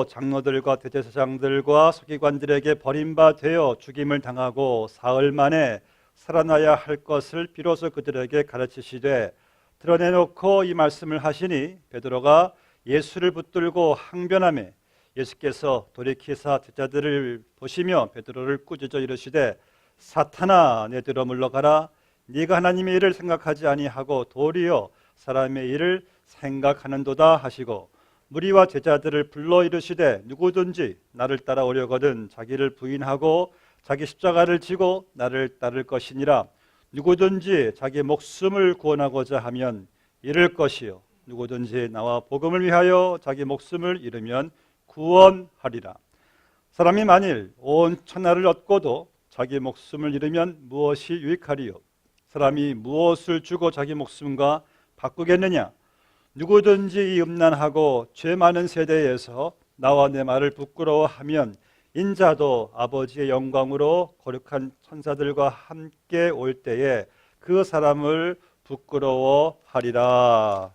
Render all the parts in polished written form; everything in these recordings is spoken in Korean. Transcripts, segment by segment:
장로들과 대제사장들과 서기관들에게 버림받아 죽임을 당하고 사흘 만에 살아나야 할 것을 비로소 그들에게 가르치시되 드러내놓고 이 말씀을 하시니 베드로가 예수를 붙들고 항변하며 예수께서 돌이키사 제자들을 보시며 베드로를 꾸짖어 이르시되 사탄아 내들어 물러가라. 네가 하나님의 일을 생각하지 아니하고 도리어 사람의 일을 생각하는도다 하시고 무리와 제자들을 불러 이르시되 누구든지 나를 따라오려거든 자기를 부인하고 자기 십자가를 지고 나를 따를 것이니라. 누구든지 자기 목숨을 구원하고자 하면 잃을 것이요 누구든지 나와 복음을 위하여 자기 목숨을 잃으면 구원하리라. 사람이 만일 온 천하를 얻고도 자기 목숨을 잃으면 무엇이 유익하리요? 사람이 무엇을 주고 자기 목숨과 바꾸겠느냐? 누구든지 이 음란하고 죄 많은 세대에서 나와 내 말을 부끄러워하면 인자도 아버지의 영광으로 거룩한 천사들과 함께 올 때에 그 사람을 부끄러워하리라.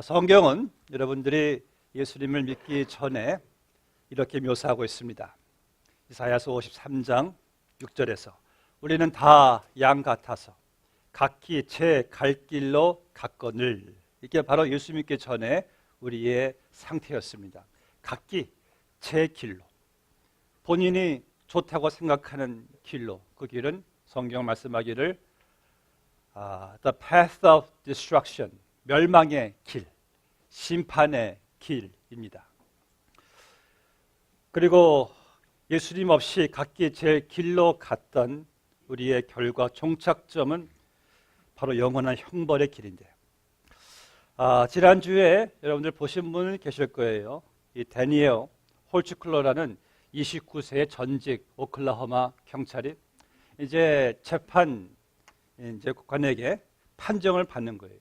성경은 여러분들이 예수님을 믿기 전에 이렇게 묘사하고 있습니다. 이사야서 53장 6절에서 우리는 다 양 같아서 각기 제 갈 길로 갔거늘. 이게 바로 예수 믿기 전에 우리의 상태였습니다. 각기 제 길로, 본인이 좋다고 생각하는 길로, 그 길은 성경 말씀하기를 the path of destruction, 멸망의 길, 심판의 길입니다. 그리고 예수님 없이 각기 제 길로 갔던 우리의 결과 종착점은 바로 영원한 형벌의 길인데요. 지난주에 여러분들 보신 분 계실 거예요. 이 데니엘 홀츠클러라는 29세의 전직 오클라호마 경찰이 이제 관에게 판정을 받는 거예요.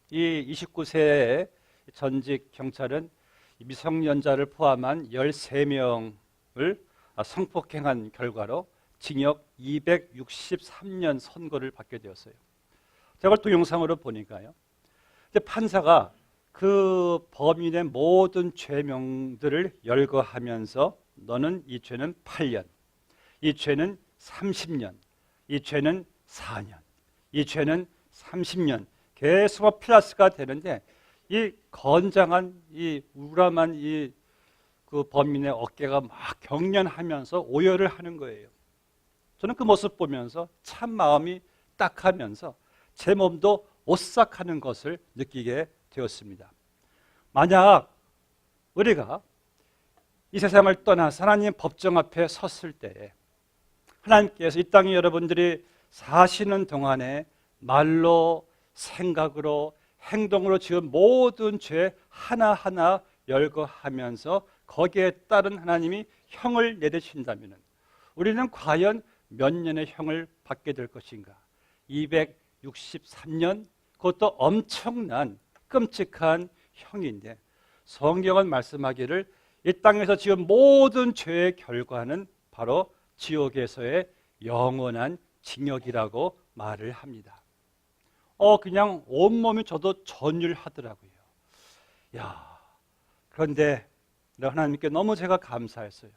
이 29세의 전직 경찰은 미성년자를 포함한 13명을 성폭행한 결과로 징역 263년 선고를 받게 되었어요. 제가 동영상으로 보니까요, 판사가 그 범인의 모든 죄명들을 열거하면서 너는 이 죄는 8년, 이 죄는 30년, 이 죄는 4년, 이 죄는 30년 계속 플러스가 되는데 이 건장한 이 우람한 그 범인의 어깨가 막 경련하면서 오열을 하는 거예요. 저는 그 모습 보면서 참 마음이 딱하면서 제 몸도 오싹하는 것을 느끼게 되었습니다. 만약 우리가 이 세상을 떠나서 하나님의 법정 앞에 섰을 때에 하나님께서 이 땅에 여러분들이 사시는 동안에 말로, 생각으로, 행동으로 지은 모든 죄 하나하나 열거하면서 거기에 따른 하나님이 형을 내리신다면 우리는 과연 몇 년의 형을 받게 될 것인가? 263년, 그것도 엄청난 끔찍한 형인데 성경은 말씀하기를 이 땅에서 지은 모든 죄의 결과는 바로 지옥에서의 영원한 징역이라고 말을 합니다. 그냥 온몸이 저도 전율하더라고요. 그런데 하나님께 너무 제가 감사했어요.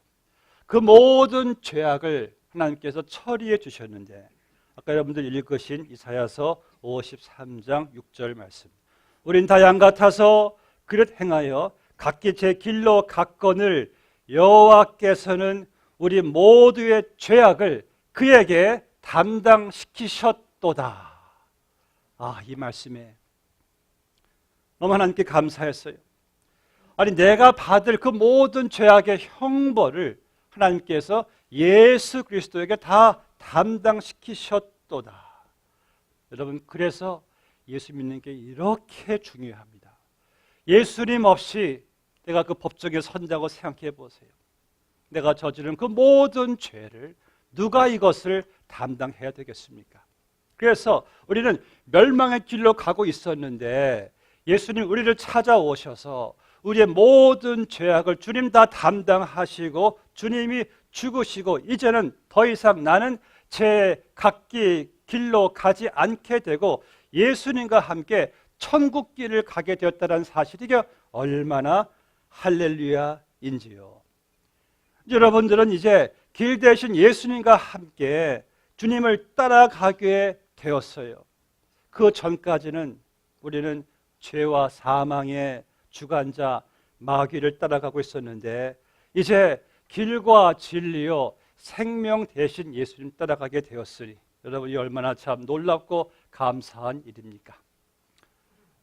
그 모든 죄악을 하나님께서 처리해 주셨는데 아까 여러분들 읽으신 이사야서 53장 6절 말씀, 우린 다 양 같아서 그릇 행하여 각기 제 길로 갔거늘 여호와께서는 우리 모두의 죄악을 그에게 담당시키셨도다. 이 말씀에 너무 하나님께 감사했어요. 아니 내가 받을 그 모든 죄악의 형벌을 하나님께서 예수 그리스도에게 다 담당시키셨도다. 여러분, 그래서 예수 믿는 게 이렇게 중요합니다. 예수님 없이 내가 그 법정에 선다고 생각해 보세요. 내가 저지른 그 모든 죄를 누가 이것을 담당해야 되겠습니까? 그래서 우리는 멸망의 길로 가고 있었는데 예수님 우리를 찾아오셔서 우리의 모든 죄악을 주님 다 담당하시고 주님이 죽으시고 이제는 더 이상 나는 제 각기 길로 가지 않게 되고 예수님과 함께 천국길을 가게 되었다는 사실이 이게 얼마나 할렐루야인지요. 여러분들은 이제 길 대신 예수님과 함께 주님을 따라가게 되었어요. 그 전까지는 우리는 죄와 사망의 주관자 마귀를 따라가고 있었는데 이제 길과 진리요 생명 대신 예수님 따라가게 되었으니 여러분이 얼마나 참 놀랍고 감사한 일입니까?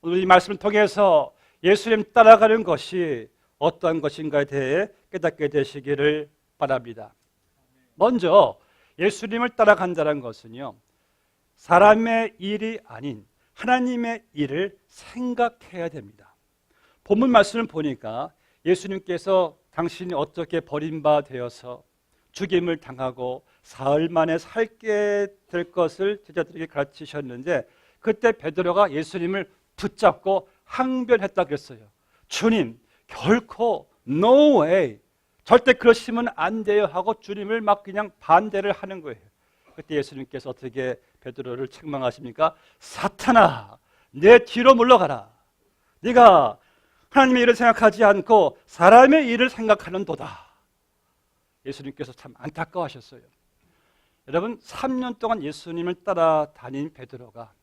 오늘 이 말씀을 통해서 예수님 따라가는 것이 어떠한 것인가에 대해 깨닫게 되시기를 바랍니다. 먼저 예수님을 따라간다는 것은요, 사람의 일이 아닌 하나님의 일을 생각해야 됩니다. 본문 말씀을 보니까 예수님께서 당신이 어떻게 버림받아서 죽임을 당하고 사흘 만에 살게 될 것을 제자들에게 가르치셨는데 그때 베드로가 예수님을 붙잡고 항변했다 그랬어요. 주님, 결코 no way, 절대 그러시면 안 돼요 하고 주님을 막 그냥 반대를 하는 거예요. 그때 예수님께서 어떻게 베드로를 책망하십니까? 사탄아, 내 뒤로 물러가라. 네가 하나님의 일을 생각하지 않고 사람의 일을 생각하는도다. 예수님께서 참 안타까워하셨어요. 여러분, 3년 동안 예수님을 따라다닌 베드로가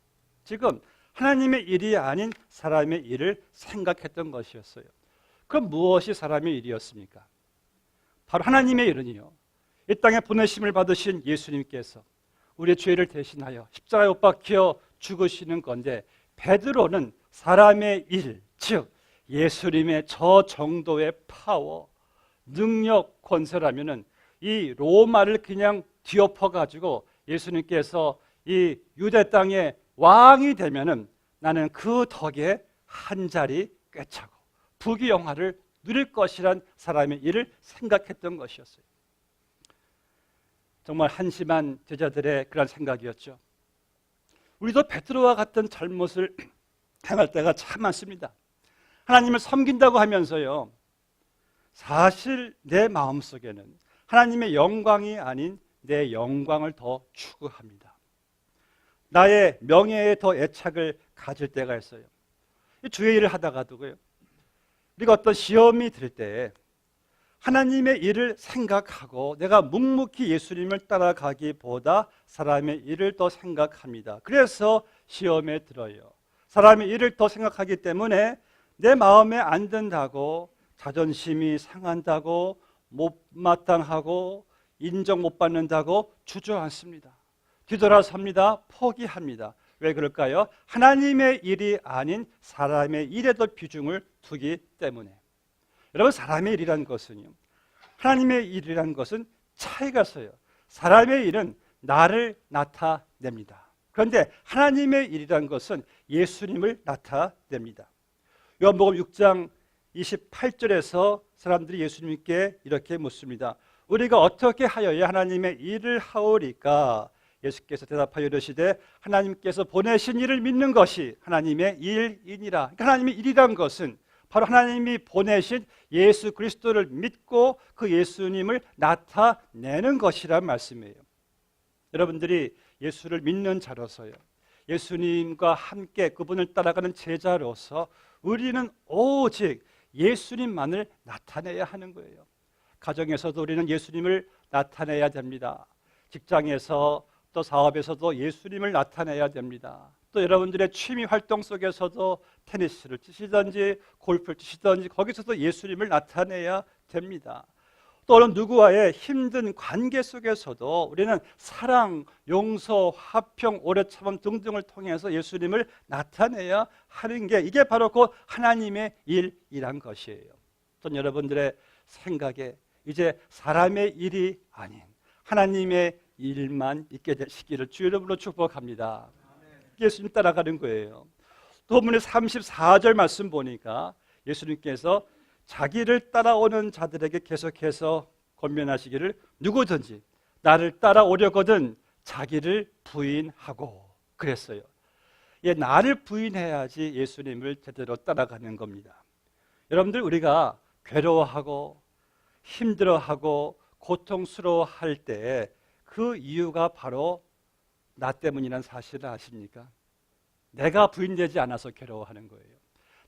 지금 하나님의 일이 아닌 사람의 일을 생각했던 것이었어요. 그럼 무엇이 사람의 일이었습니까? 바로 하나님의 일은요, 이 땅에 보내심을 받으신 예수님께서 우리의 죄를 대신하여 십자가에 못 박혀 죽으시는 건데 베드로는 사람의 일, 즉 예수님의 저 정도의 파워, 능력, 권세라면은 이 로마를 그냥 뒤엎어가지고 예수님께서 이 유대 땅의 왕이 되면은 나는 그 덕에 한 자리 꿰차고 부귀영화를 누릴 것이란 사람의 일을 생각했던 것이었어요. 정말 한심한 제자들의 그런 생각이었죠. 우리도 베드로와 같은 잘못을 행할 때가 참 많습니다. 하나님을 섬긴다고 하면서요, 사실 내 마음속에는 하나님의 영광이 아닌 내 영광을 더 추구합니다. 나의 명예에 더 애착을 가질 때가 있어요. 주의 일을 하다가도요, 우리가 어떤 시험이 들 때 하나님의 일을 생각하고 내가 묵묵히 예수님을 따라가기보다 사람의 일을 더 생각합니다. 그래서 시험에 들어요. 사람의 일을 더 생각하기 때문에 내 마음에 안 든다고 자존심이 상한다고 못마땅하고 인정 못 받는다고 주저앉습니다. 뒤돌아섭니다. 포기합니다. 왜 그럴까요? 하나님의 일이 아닌 사람의 일에도 비중을 두기 때문에. 여러분, 사람의 일이라는 것은요, 하나님의 일이라는 것은 차이가 있어요. 사람의 일은 나를 나타냅니다. 그런데 하나님의 일이라는 것은 예수님을 나타냅니다. 요한복음 6장 28절에서 사람들이 예수님께 이렇게 묻습니다. 우리가 어떻게 하여야 하나님의 일을 하오리까? 예수께서 대답하여 이르시되 하나님께서 보내신 일을 믿는 것이 하나님의 일이니라. 그러니까 하나님의 일이란 것은 바로 하나님이 보내신 예수 그리스도를 믿고 그 예수님을 나타내는 것이란 말씀이에요. 여러분들이 예수를 믿는 자로서요, 예수님과 함께 그분을 따라가는 제자로서 우리는 오직 예수님만을 나타내야 하는 거예요. 가정에서도 우리는 예수님을 나타내야 됩니다. 직장에서 또 사업에서도 예수님을 나타내야 됩니다. 또 여러분들의 취미 활동 속에서도 테니스를 치시든지 골프를 치시든지 거기서도 예수님을 나타내야 됩니다. 또 어느 누구와의 힘든 관계 속에서도 우리는 사랑, 용서, 화평, 오래 참음 등등을 통해서 예수님을 나타내야 하는 게 이게 바로 그 하나님의 일이란 것이에요. 또 여러분들의 생각에 이제 사람의 일이 아닌 하나님의 일만 있게 되시기를 주의 이름으로 축복합니다. 예수님 따라가는 거예요. 또 본문의 34절 말씀 보니까 예수님께서 자기를 따라오는 자들에게 계속해서 권면하시기를 누구든지 나를 따라오려거든 자기를 부인하고 그랬어요. 예, 나를 부인해야지 예수님을 제대로 따라가는 겁니다. 여러분들, 우리가 괴로워하고 힘들어하고 고통스러워할 때 그 이유가 바로 나 때문이라는 사실을 아십니까? 내가 부인되지 않아서 괴로워하는 거예요.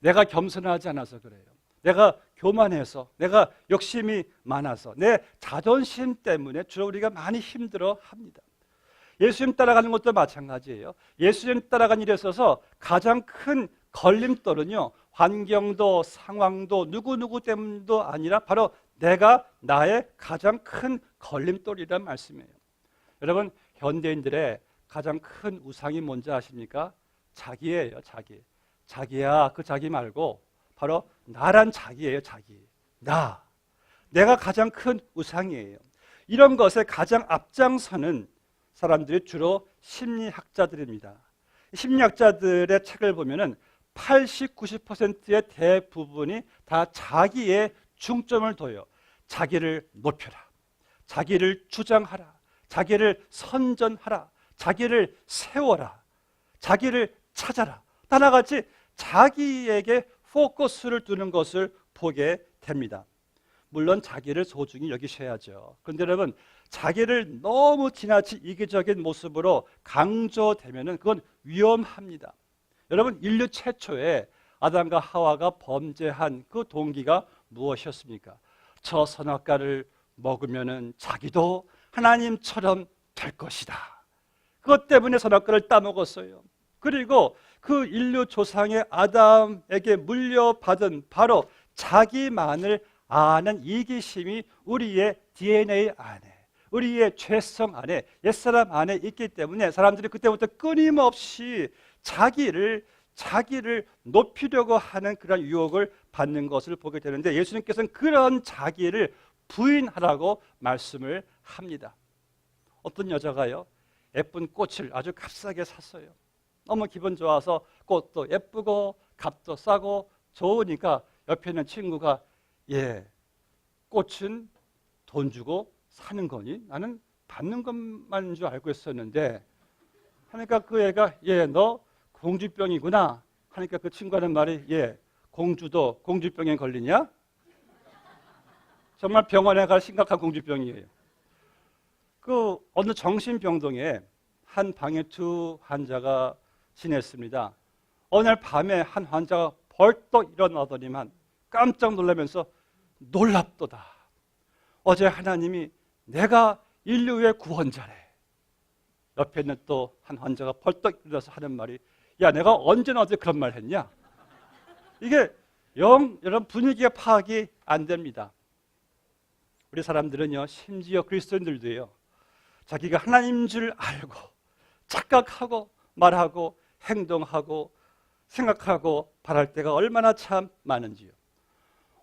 내가 겸손하지 않아서 그래요. 내가 교만해서, 내가 욕심이 많아서, 내 자존심 때문에 주로 우리가 많이 힘들어합니다. 예수님 따라가는 것도 마찬가지예요. 예수님 따라가는 일에 있어서 가장 큰 걸림돌은요, 환경도 상황도 누구 때문도 아니라 바로 내가 나의 가장 큰 걸림돌이란 말씀이에요. 여러분, 현대인들의 가장 큰 우상이 뭔지 아십니까? 자기예요, 자기. 자기야, 그 자기 말고 바로 나란 자기예요, 자기. 내가 가장 큰 우상이에요. 이런 것에 가장 앞장서는 사람들이 주로 심리학자들입니다. 심리학자들의 책을 보면은 80, 90%의 대부분이 다 자기의 중점을 둬요. 자기를 높여라, 자기를 주장하라, 자기를 선전하라, 자기를 세워라, 자기를 찾아라. 다 나같이 자기에게 포커스를 두는 것을 보게 됩니다. 물론 자기를 소중히 여기셔야죠. 그런데 여러분, 자기를 너무 지나치 이기적인 모습으로 강조되면 그건 위험합니다. 여러분, 인류 최초에 아담과 하와가 범죄한 그 동기가 무엇이었습니까? 저 선악과를 먹으면 자기도 하나님처럼 될 것이다. 그것 때문에 선악과를 따먹었어요. 그리고 그 인류 조상의 아담에게 물려받은 바로 자기만을 아는 이기심이 우리의 DNA 안에, 우리의 죄성 안에, 옛사람 안에 있기 때문에 사람들이 그때부터 끊임없이 자기를 높이려고 하는 그런 유혹을 받는 것을 보게 되는데, 예수님께서는 그런 자기를 부인하라고 말씀을 합니다. 어떤 여자가요, 예쁜 꽃을 아주 값싸게 샀어요. 너무 기분 좋아서 꽃도 예쁘고 값도 싸고 좋으니까 옆에 있는 친구가, 꽃은 돈 주고 사는 거니? 나는 받는 것만인 줄 알고 있었는데, 하니까 그 애가, 너 공주병이구나 하니까 그 친구하는 말이, 공주도 공주병에 걸리냐? 정말 병원에 갈 심각한 공주병이에요. 그 어느 정신병동에 한 방에 두 환자가 지냈습니다. 어느 날 밤에 한 환자가 벌떡 일어나더니만 깜짝 놀라면서, 놀랍도다, 어제 하나님이 내가 인류의 구원자래. 옆에 있는 또 한 환자가 벌떡 일어나서 하는 말이, 내가 언제나 어제 그런 말 했냐? 이게 여러분, 분위기가 파악이 안 됩니다. 우리 사람들은요, 심지어 그리스도인들도요, 자기가 하나님인 줄 알고 착각하고 말하고 행동하고 생각하고 바랄 때가 얼마나 참 많은지요.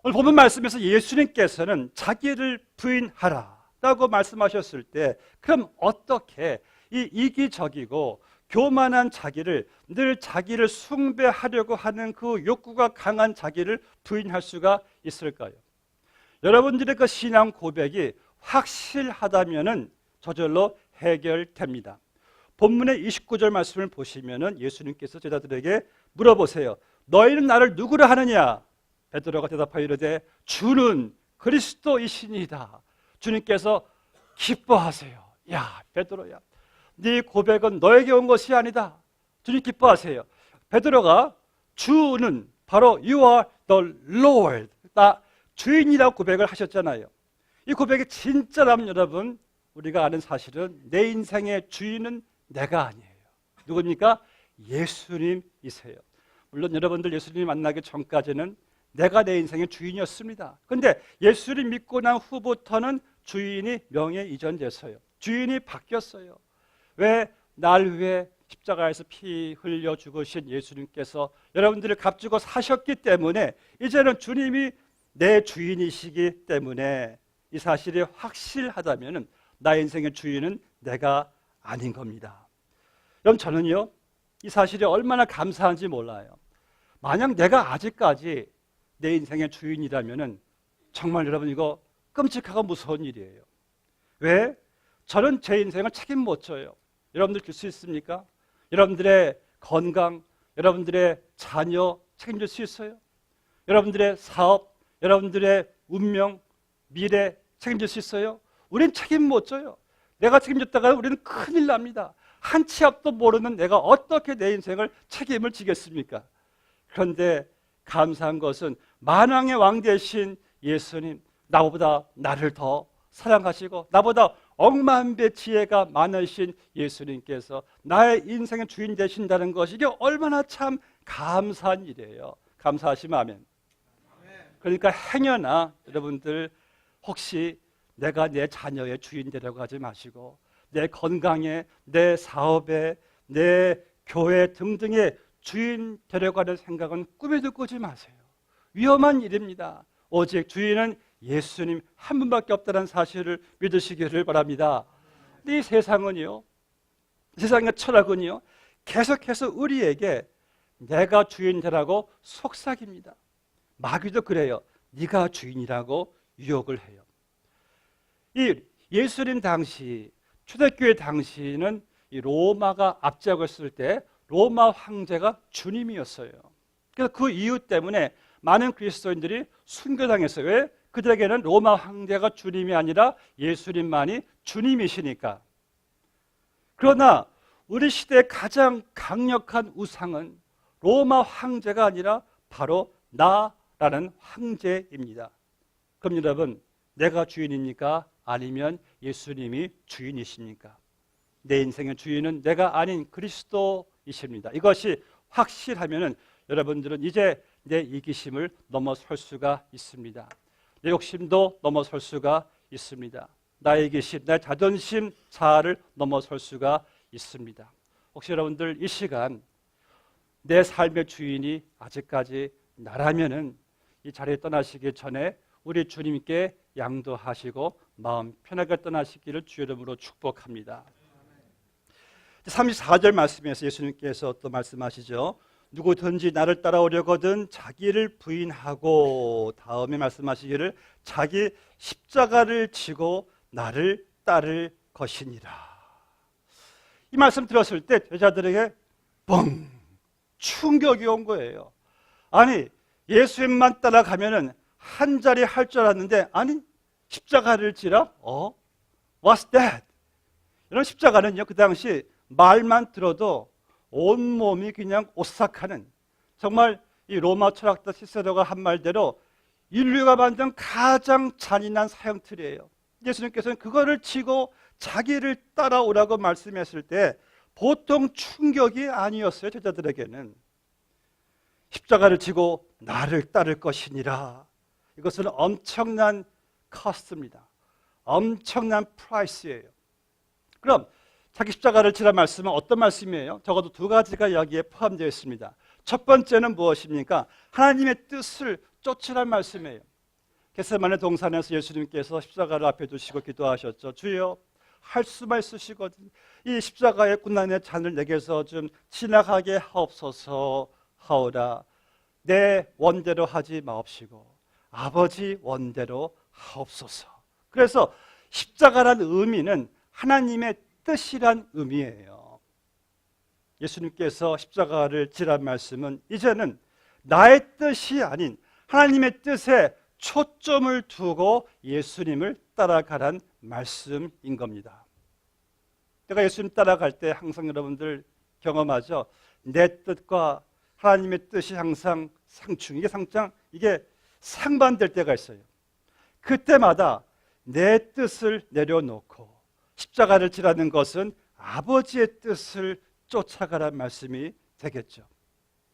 오늘 본문 말씀에서 예수님께서는 자기를 부인하라 라고 말씀하셨을 때, 그럼 어떻게 이 이기적이고 교만한 자기를, 늘 자기를 숭배하려고 하는 그 욕구가 강한 자기를 부인할 수가 있을까요? 여러분들의 그 신앙 고백이 확실하다면은 저절로 해결됩니다. 본문의 29절 말씀을 보시면은 예수님께서 제자들에게 물어보세요. 너희는 나를 누구라 하느냐? 베드로가 대답하여 이르되 주는 그리스도이시니이다. 주님께서 기뻐하세요. 베드로야, 네 고백은 너에게 온 것이 아니다. 주님 기뻐하세요. 베드로가 주는 바로 You are the Lord, 나 주인이라고 고백을 하셨잖아요. 이 고백이 진짜라면 여러분, 우리가 아는 사실은 내 인생의 주인은 내가 아니에요. 누굽니까? 예수님이세요. 물론 여러분들 예수님 만나기 전까지는 내가 내 인생의 주인이었습니다. 그런데 예수를 믿고 난 후부터는 주인이 명예 이전됐어요. 주인이 바뀌었어요. 왜? 날 위해 십자가에서 피 흘려 죽으신 예수님께서 여러분들을 값주고 사셨기 때문에 이제는 주님이 내 주인이시기 때문에 이 사실이 확실하다면 나의 인생의 주인은 내가 아닌 겁니다. 여러분, 저는요, 이 사실이 얼마나 감사한지 몰라요. 만약 내가 아직까지 내 인생의 주인이라면 정말 여러분, 이거 끔찍하고 무서운 일이에요. 왜? 저는 제 인생을 책임 못 져요. 여러분들 줄 수 있습니까? 여러분들의 건강, 여러분들의 자녀 책임질 수 있어요? 여러분들의 사업, 여러분들의 운명, 미래 책임질 수 있어요? 우리는 책임 못 져요. 내가 책임졌다가 우리는 큰일 납니다. 한 치 앞도 모르는 내가 어떻게 내 인생을 책임을 지겠습니까? 그런데 감사한 것은 만왕의 왕 되신 예수님, 나보다 나를 더 사랑하시고 나보다 억만 배 지혜가 많으신 예수님께서 나의 인생의 주인 되신다는 것이 이게 얼마나 참 감사한 일이에요. 감사하시면 아멘. 그러니까 행여나 여러분들 혹시 내가 내 자녀의 주인 되려고 하지 마시고 내 건강에, 내 사업에, 내 교회 등등의 주인 되려고 하는 생각은 꿈에도 꾸지 마세요. 위험한 일입니다. 오직 주인은 예수님 한 분밖에 없다는 사실을 믿으시기를 바랍니다. 근데 이 세상은요, 세상의 철학은요, 계속해서 우리에게 내가 주인 되라고 속삭입니다. 마귀도 그래요. 네가 주인이라고 유혹을 해요. 이 예수님 당시, 초대교회 당시는 이 로마가 압제하고 있을 때 로마 황제가 주님이었어요. 그래서 그 이유 때문에 많은 그리스도인들이 순교당했어요. 왜? 그들에게는 로마 황제가 주님이 아니라 예수님만이 주님이시니까. 그러나 우리 시대의 가장 강력한 우상은 로마 황제가 아니라 바로 나라는 황제입니다. 그럼 여러분, 내가 주인입니까? 아니면 예수님이 주인이십니까? 내 인생의 주인은 내가 아닌 그리스도이십니다. 이것이 확실하면은 여러분들은 이제 내 이기심을 넘어설 수가 있습니다. 내 욕심도 넘어설 수가 있습니다. 나의 이기심, 나의 자존심, 자아를 넘어설 수가 있습니다. 혹시 여러분들 이 시간 내 삶의 주인이 아직까지 나라면은 이 자리에 떠나시기 전에 우리 주님께 양도하시고 마음 편하게 떠나시기를 주의 이름으로 축복합니다. 34절 말씀에서 예수님께서 또 말씀하시죠. 누구든지 나를 따라오려거든 자기를 부인하고, 다음에 말씀하시기를 자기 십자가를 지고 나를 따를 것이니라. 이 말씀 들었을 때 제자들에게 뻥 충격이 온 거예요. 아니, 예수님만 따라가면은 한 자리 할 줄 알았는데, 아니 십자가를 지라? What's that? 이런 십자가는요, 그 당시 말만 들어도 온몸이 그냥 오싹하는, 정말 이 로마 철학자 시세로가 한 말대로 인류가 만든 가장 잔인한 사형틀이에요. 예수님께서는 그거를 지고 자기를 따라오라고 말씀했을 때 보통 충격이 아니었어요. 제자들에게는. 십자가를 지고 나를 따를 것이니라. 이것은 엄청난 커스트입니다. 엄청난 프라이스예요. 그럼 자기 십자가를 지라 말씀은 어떤 말씀이에요? 적어도 두 가지가 여기에 포함되어 있습니다. 첫 번째는 무엇입니까? 하나님의 뜻을 쫓으란 말씀이에요. 겟세마네 동산에서 예수님께서 십자가를 앞에 두시고 기도하셨죠. 주여, 할 수만 있으시거든 이 십자가의 고난의 잔을 내게서 좀 지나가게 하옵소서 하오라. 내 원대로 하지 마옵시고 아버지 원대로 하옵소서. 그래서 십자가란 의미는 하나님의 뜻이란 의미예요. 예수님께서 십자가를 지란 말씀은 이제는 나의 뜻이 아닌 하나님의 뜻에 초점을 두고 예수님을 따라가란 말씀인 겁니다. 제가 예수님 따라갈 때 항상 여러분들 경험하죠. 내 뜻과 하나님의 뜻이 항상 이게 상반될 때가 있어요. 그때마다 내 뜻을 내려놓고 십자가를 지라는 것은 아버지의 뜻을 쫓아가란 말씀이 되겠죠.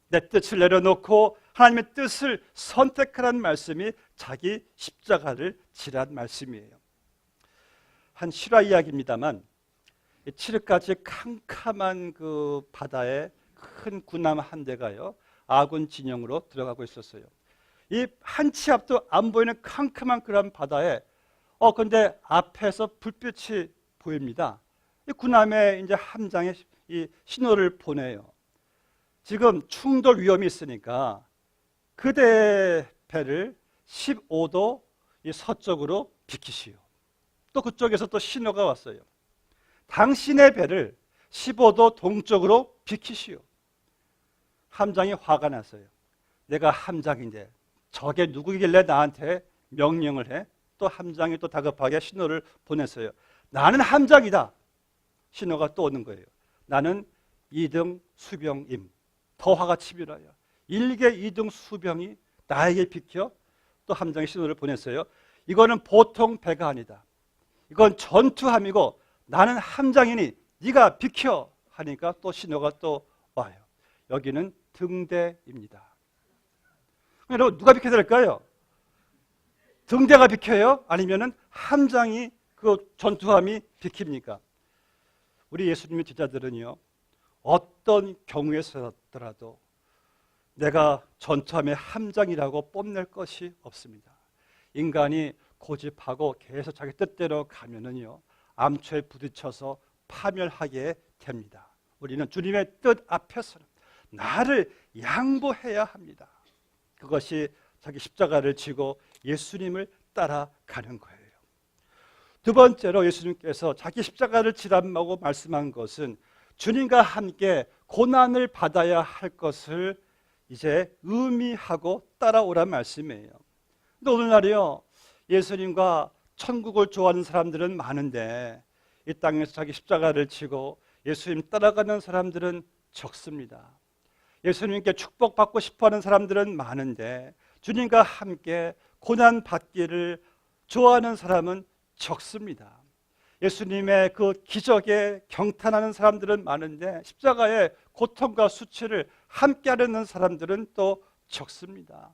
내 뜻을 내려놓고 하나님의 뜻을 선택하라는 말씀이 자기 십자가를 지란 말씀이에요. 한 실화 이야기입니다만, 칠흑같이 캄캄한 그 바다에 큰 군함 한 대가요, 아군 진영으로 들어가고 있었어요. 이 한 치 앞도 안 보이는 캄캄한 그런 바다에 근데 앞에서 불빛이 보입니다. 이 군함의 이제 함장에 이 신호를 보내요. 지금 충돌 위험이 있으니까 그대 배를 15도 서쪽으로 비키시오. 또 그쪽에서 또 신호가 왔어요. 당신의 배를 15도 동쪽으로 비키시오. 함장이 화가 났어요. 내가 함장인데 저게 누구길래 나한테 명령을 해? 또 함장이 또 다급하게 신호를 보냈어요. 나는 함장이다. 신호가 또 오는 거예요. 나는 2등 수병임. 더 화가 치밀어요. 일개 2등 수병이 나에게 비켜 또 함장의 신호를 보냈어요. 이거는 보통 배가 아니다. 이건 전투함이고 나는 함장이니 네가 비켜 하니까 또 신호가 또 와요. 여기는 등대입니다. 여러분 누가 비켜야 될까요? 등대가 비켜요? 아니면은 함장이 그 전투함이 비킵니까? 우리 예수님의 제자들은요, 어떤 경우에서더라도 내가 전투함의 함장이라고 뽐낼 것이 없습니다. 인간이 고집하고 계속 자기 뜻대로 가면은요, 암초에 부딪혀서 파멸하게 됩니다. 우리는 주님의 뜻 앞에서는 나를 양보해야 합니다. 그것이 자기 십자가를 지고 예수님을 따라가는 거예요. 두 번째로 예수님께서 자기 십자가를 지라고 말씀한 것은 주님과 함께 고난을 받아야 할 것을 이제 의미하고 따라오란 말씀이에요. 근데 오늘날이요, 예수님과 천국을 좋아하는 사람들은 많은데 이 땅에서 자기 십자가를 지고 예수님 따라가는 사람들은 적습니다. 예수님께 축복받고 싶어하는 사람들은 많은데 주님과 함께 고난 받기를 좋아하는 사람은 적습니다. 예수님의 그 기적에 경탄하는 사람들은 많은데 십자가의 고통과 수치를 함께 하려는 사람들은 또 적습니다.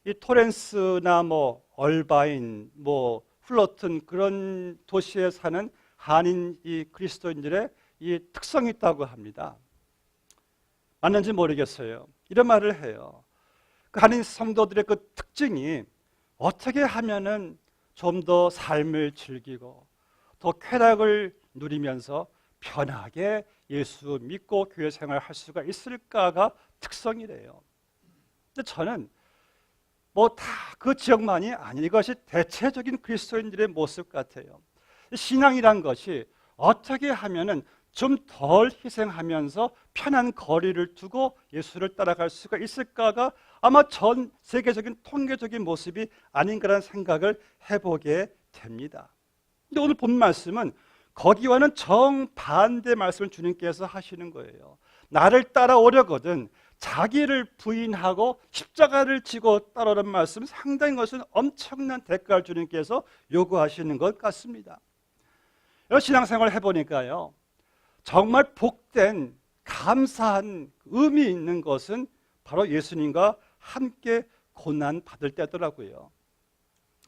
이 토렌스나 얼바인, 플러튼 그런 도시에 사는 한인 이 그리스도인들의 이 특성이 있다고 합니다. 맞는지 모르겠어요. 이런 말을 해요. 그 한인 성도들의 그 특징이 어떻게 하면은 좀 더 삶을 즐기고 더 쾌락을 누리면서 편하게 예수 믿고 교회 생활할 수가 있을까가 특성이래요. 근데 저는 다 그 지역만이 아니, 이것이 대체적인 그리스도인들의 모습 같아요. 신앙이란 것이 어떻게 하면은 좀 덜 희생하면서 편한 거리를 두고 예수를 따라갈 수가 있을까가 아마 전 세계적인 통계적인 모습이 아닌가라는 생각을 해보게 됩니다. 근데 오늘 본 말씀은 거기와는 정반대 말씀을 주님께서 하시는 거예요. 나를 따라오려거든 자기를 부인하고 십자가를 지고 따라오는 말씀, 상당히 것은 엄청난 대가를 주님께서 요구하시는 것 같습니다. 신앙생활을 해보니까요, 정말 복된 감사한 의미 있는 것은 바로 예수님과 함께 고난 받을 때더라고요.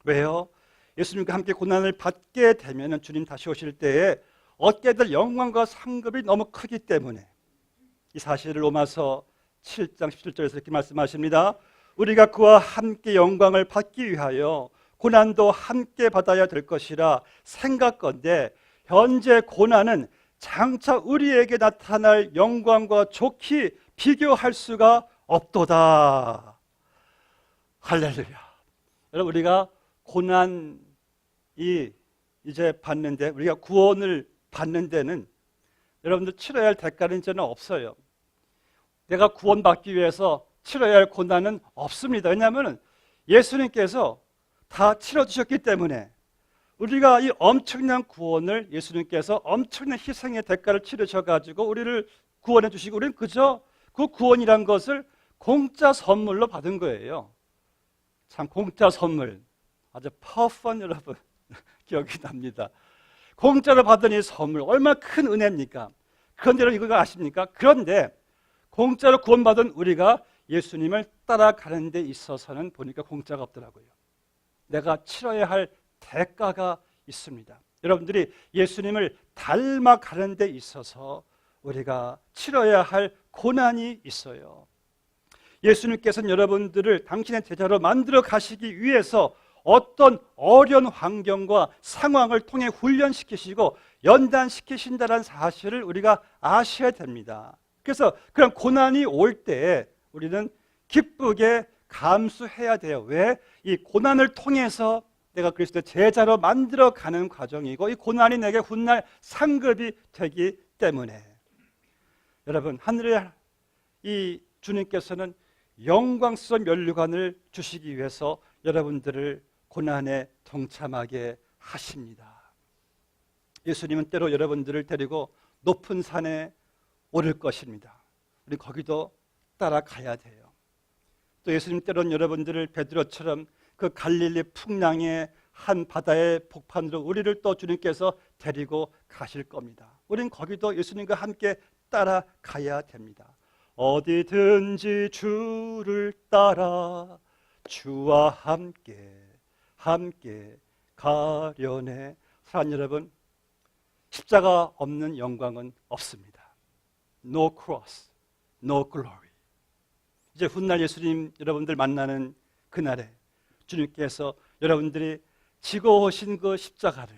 왜요? 예수님과 함께 고난을 받게 되면 주님 다시 오실 때에 얻게 될 영광과 상급이 너무 크기 때문에 이 사실을 로마서 7장 17절에서 이렇게 말씀하십니다. 우리가 그와 함께 영광을 받기 위하여 고난도 함께 받아야 될 것이라 생각건대 현재 고난은 장차 우리에게 나타날 영광과 좋게 비교할 수가 없도다. 할렐루야. 여러분, 우리가 고난이 이제 받는데, 우리가 구원을 받는 데는 여러분들 치러야 할 대가는 이제는 없어요. 내가 구원받기 위해서 치러야 할 고난은 없습니다. 왜냐하면 예수님께서 다 치러주셨기 때문에 우리가 이 엄청난 구원을 예수님께서 엄청난 희생의 대가를 치르셔가지고 우리를 구원해 주시고 우리는 그저 그 구원이란 것을 공짜 선물로 받은 거예요. 참 공짜 선물 아주 파워펀 여러분 기억이 납니다. 공짜로 받은 이 선물 얼마나 큰 은혜입니까? 그런데 여러분 이거 아십니까? 그런데 공짜로 구원받은 우리가 예수님을 따라가는 데 있어서는 보니까 공짜가 없더라고요. 내가 치러야 할 대가가 있습니다. 여러분들이 예수님을 닮아가는 데 있어서 우리가 치러야 할 고난이 있어요. 예수님께서는 여러분들을 당신의 제자로 만들어 가시기 위해서 어떤 어려운 환경과 상황을 통해 훈련시키시고 연단시키신다는 사실을 우리가 아셔야 됩니다. 그래서 그런 고난이 올 때 우리는 기쁘게 감수해야 돼요. 왜? 이 고난을 통해서 내가 그리스도의 제자로 만들어가는 과정이고 이 고난이 내게 훗날 상급이 되기 때문에 여러분, 하늘의 이 주님께서는 영광스러운 면류관을 주시기 위해서 여러분들을 고난에 동참하게 하십니다. 예수님은 때로 여러분들을 데리고 높은 산에 오를 것입니다. 우리 거기도 따라가야 돼요. 또 예수님 때론 여러분들을 베드로처럼 그 갈릴리 풍랑의 한 바다의 복판으로 우리를 또 주님께서 데리고 가실 겁니다. 우린 거기도 예수님과 함께 따라가야 됩니다. 어디든지 주를 따라 주와 함께 가려네. 사랑하는 여러분, 십자가 없는 영광은 없습니다. No cross, no glory. 이제 훗날 예수님 여러분들 만나는 그날에 주님께서 여러분들이 지고 오신 그 십자가를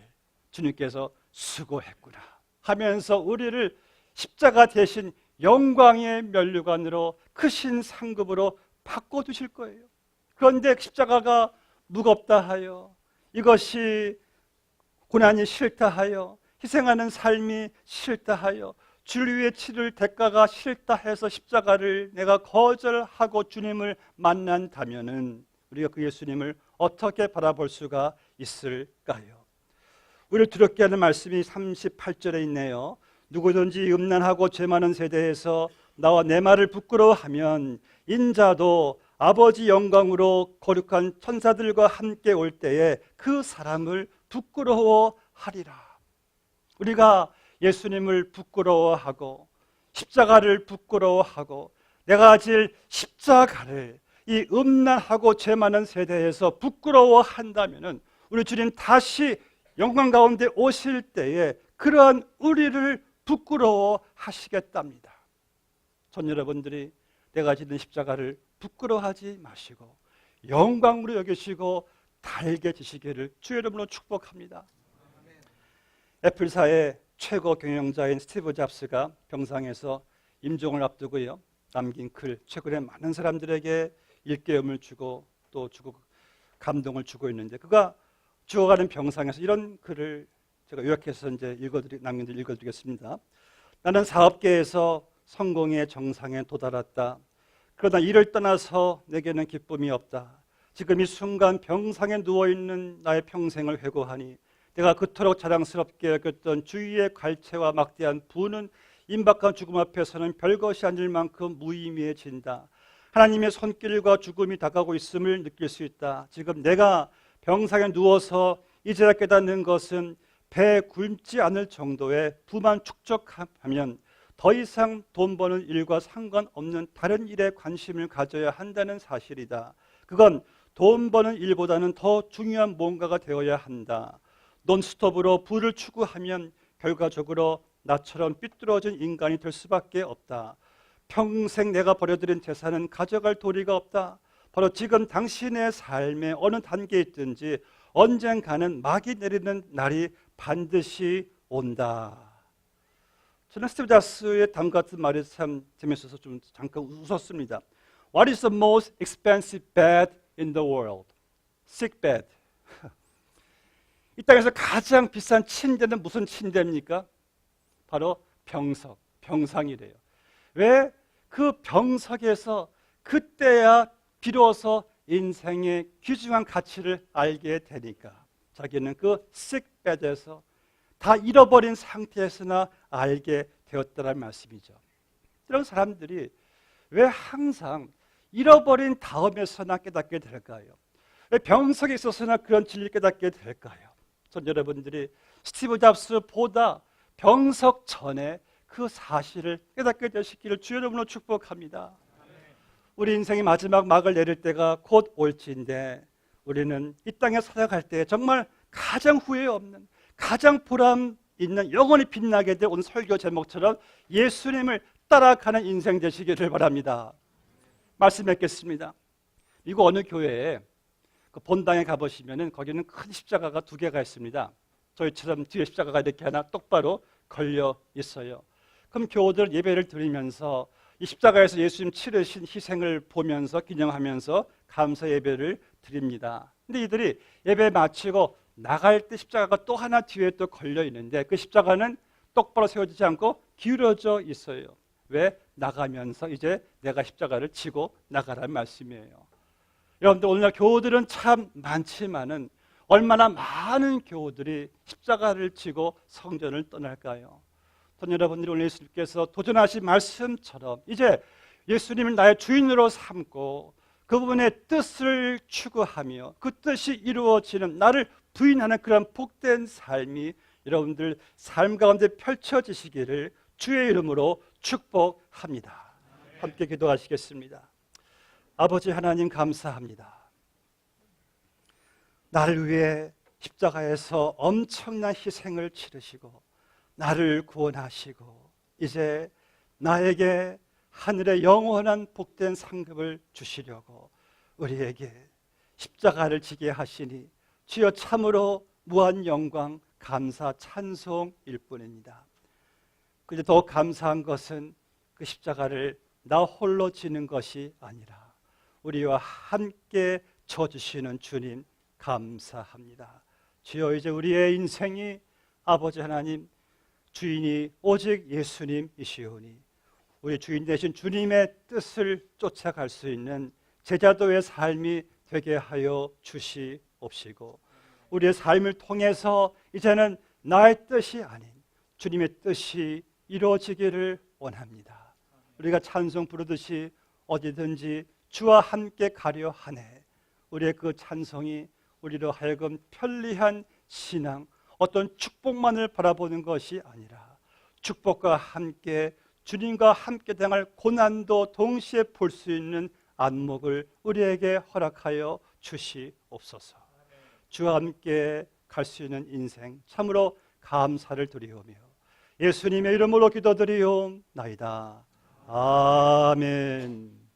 주님께서 수고했구나 하면서 우리를 십자가 대신 영광의 면류관으로 크신 상급으로 바꿔두실 거예요. 그런데 십자가가 무겁다 하여, 이것이 고난이 싫다 하여, 희생하는 삶이 싫다 하여, 주를 위해 치를 대가가 싫다 해서 십자가를 내가 거절하고 주님을 만난다면은 우리가 그 예수님을 어떻게 바라볼 수가 있을까요? 우리를 두렵게 하는 말씀이 38절에 있네요. 누구든지 음란하고 죄 많은 세대에서 나와 내 말을 부끄러워하면 인자도 아버지 영광으로 거룩한 천사들과 함께 올 때에 그 사람을 부끄러워하리라. 우리가 예수님을 부끄러워하고 십자가를 부끄러워하고 내가 질 십자가를 이 음란하고 죄 많은 세대에서 부끄러워한다면 우리 주님 다시 영광 가운데 오실 때에 그러한 우리를 부끄러워하시겠답니다. 전 여러분들이 내가 지는 십자가를 부끄러워하지 마시고 영광으로 여기시고 달게 지시기를 주의 이름으로 축복합니다. 애플사의 최고 경영자인 스티브 잡스가 병상에서 임종을 앞두고요 남긴 글, 최근에 많은 사람들에게 일깨움을 주고 또 감동을 주고 있는데, 그가 죽어가는 병상에서 이런 글을 제가 요약해서 이제 읽어드리겠습니다. 나는 사업계에서 성공의 정상에 도달했다. 그러나 이를 떠나서 내게는 기쁨이 없다. 지금 이 순간 병상에 누워있는 나의 평생을 회고하니 내가 그토록 자랑스럽게 여겼던 주위의 갈채와 막대한 부는 임박한 죽음 앞에서는 별것이 아닐 만큼 무의미해진다. 하나님의 손길과 죽음이 다가오고 있음을 느낄 수 있다. 지금 내가 병상에 누워서 이제야 깨닫는 것은 배 굶지 않을 정도의 부만 축적하면 더 이상 돈 버는 일과 상관없는 다른 일에 관심을 가져야 한다는 사실이다. 그건 돈 버는 일보다는 더 중요한 뭔가가 되어야 한다. 논스톱으로 부를 추구하면 결과적으로 나처럼 삐뚤어진 인간이 될 수밖에 없다. 평생 내가 버려들인 재산은 가져갈 도리가 없다. 바로 지금 당신의 삶의 어느 단계에 있든지 언젠가는 막이 내리는 날이 반드시 온다. 저는 스티브 잡스의 다음 같은 말이 참 재밌어서 좀 잠깐 웃었습니다. What is the most expensive bed in the world? Sick bed. 이 땅에서 가장 비싼 침대는 무슨 침대입니까? 바로 병석, 병상이래요. 왜? 그 병석에서 그때야 비로소 인생의 귀중한 가치를 알게 되니까. 자기는 그 sickbed에서 다 잃어버린 상태에서나 알게 되었다는 말씀이죠. 이런 사람들이 왜 항상 잃어버린 다음에서나 깨닫게 될까요? 왜 병석에 있어서나 그런 진리를 깨닫게 될까요? 전 여러분들이 스티브 잡스보다 병석 전에 그 사실을 깨닫게 되시기를 주의 이름으로 축복합니다. 우리 인생의 마지막 막을 내릴 때가 곧 올지인데 우리는 이 땅에 살아갈 때 정말 가장 후회 없는, 가장 보람 있는, 영원히 빛나게 될 오늘 설교 제목처럼 예수님을 따라가는 인생 되시기를 바랍니다. 말씀 맺겠습니다. 미국 어느 교회에 그 본당에 가보시면 거기는 큰 십자가가 2개가 있습니다. 저희처럼 뒤에 십자가가 이렇게 하나 똑바로 걸려 있어요. 그럼 교우들 예배를 드리면서 이 십자가에서 예수님 치르신 희생을 보면서 기념하면서 감사 예배를 드립니다. 근데 이들이 예배 마치고 나갈 때 십자가가 또 하나 뒤에 또 걸려 있는데 그 십자가는 똑바로 세워지지 않고 기울어져 있어요. 왜? 나가면서 이제 내가 십자가를 지고 나가라는 말씀이에요. 여러분들 오늘날 교우들은 참 많지만은 얼마나 많은 교우들이 십자가를 지고 성전을 떠날까요? 전 여러분들이 오늘 예수님께서 도전하신 말씀처럼 이제 예수님을 나의 주인으로 삼고 그분의 뜻을 추구하며 그 뜻이 이루어지는 나를 부인하는 그런 복된 삶이 여러분들 삶 가운데 펼쳐지시기를 주의 이름으로 축복합니다. 함께 기도하시겠습니다. 아버지 하나님 감사합니다. 나를 위해 십자가에서 엄청난 희생을 치르시고 나를 구원하시고 이제 나에게 하늘의 영원한 복된 상급을 주시려고 우리에게 십자가를 지게 하시니 주여 참으로 무한 영광 감사 찬송일 뿐입니다. 그런데 더 감사한 것은 그 십자가를 나 홀로 지는 것이 아니라 우리와 함께 져주시는 주님 감사합니다. 주여 이제 우리의 인생이 아버지 하나님 주인이 오직 예수님이시오니 우리 주인 되신 주님의 뜻을 쫓아갈 수 있는 제자도의 삶이 되게 하여 주시옵시고 우리의 삶을 통해서 이제는 나의 뜻이 아닌 주님의 뜻이 이루어지기를 원합니다. 우리가 찬송 부르듯이 어디든지 주와 함께 가려 하네. 우리의 그 찬송이 우리로 하여금 편리한 신앙, 어떤 축복만을 바라보는 것이 아니라 축복과 함께 주님과 함께 당할 고난도 동시에 볼 수 있는 안목을 우리에게 허락하여 주시옵소서. 주와 함께 갈 수 있는 인생 참으로 감사를 드리오며 예수님의 이름으로 기도드리옵나이다. 아멘.